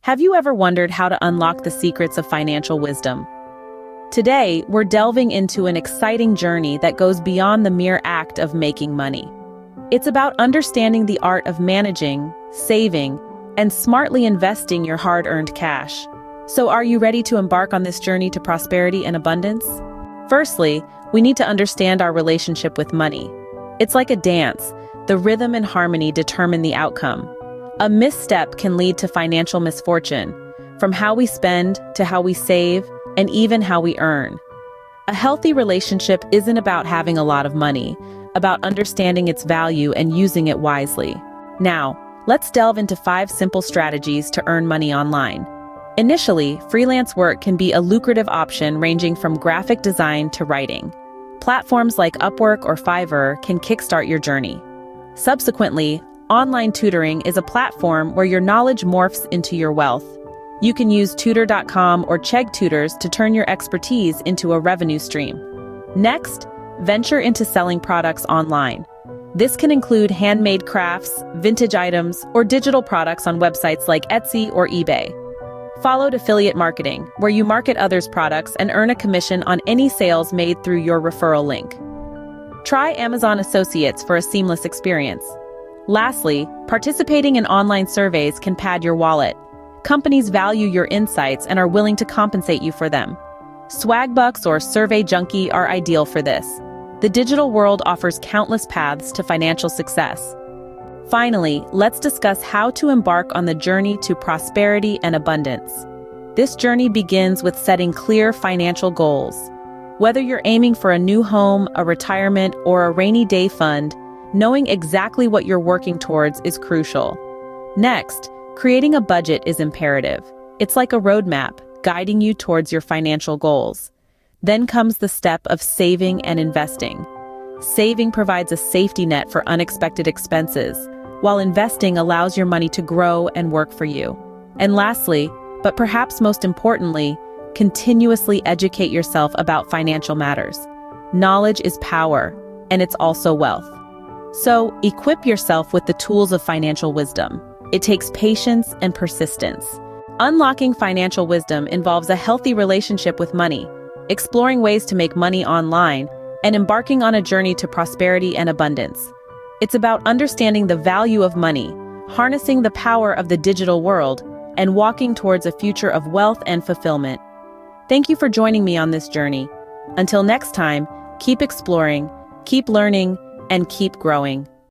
Have you ever wondered how to unlock the secrets of financial wisdom? Today, we're delving into an exciting journey that goes beyond the mere act of making money. It's about understanding the art of managing, saving, and smartly investing your hard-earned cash. So are you ready to embark on this journey to prosperity and abundance? Firstly, we need to understand our relationship with money. It's like a dance. The rhythm and harmony determine the outcome. A misstep can lead to financial misfortune, from how we spend to how we save and even how we earn. A healthy relationship isn't about having a lot of money, about understanding its value and using it wisely. Now, let's delve into 5 simple strategies to earn money online. Initially, freelance work can be a lucrative option ranging from graphic design to writing. Platforms like Upwork or Fiverr can kickstart your journey. Subsequently, online tutoring is a platform where your knowledge morphs into your wealth. You can use tutor.com or Chegg Tutors to turn your expertise into a revenue stream. Next, venture into selling products online. This can include handmade crafts, vintage items, or digital products on websites like Etsy or eBay. Followed affiliate marketing, where you market others' products and earn a commission on any sales made through your referral link. Try Amazon Associates for a seamless experience. Lastly, participating in online surveys can pad your wallet. Companies value your insights and are willing to compensate you for them. Swagbucks or Survey Junkie are ideal for this. The digital world offers countless paths to financial success. Finally, let's discuss how to embark on the journey to prosperity and abundance. This journey begins with setting clear financial goals. Whether you're aiming for a new home, a retirement, or a rainy day fund, knowing exactly what you're working towards is crucial. Next, creating a budget is imperative. It's like a roadmap, guiding you towards your financial goals. Then comes the step of saving and investing. Saving provides a safety net for unexpected expenses, while investing allows your money to grow and work for you. And lastly, but perhaps most importantly, continuously educate yourself about financial matters. Knowledge is power, and it's also wealth. So, equip yourself with the tools of financial wisdom. It takes patience and persistence. Unlocking financial wisdom involves a healthy relationship with money, exploring ways to make money online, and embarking on a journey to prosperity and abundance. It's about understanding the value of money, harnessing the power of the digital world, and walking towards a future of wealth and fulfillment. Thank you for joining me on this journey. Until next time, keep exploring, keep learning, and keep growing.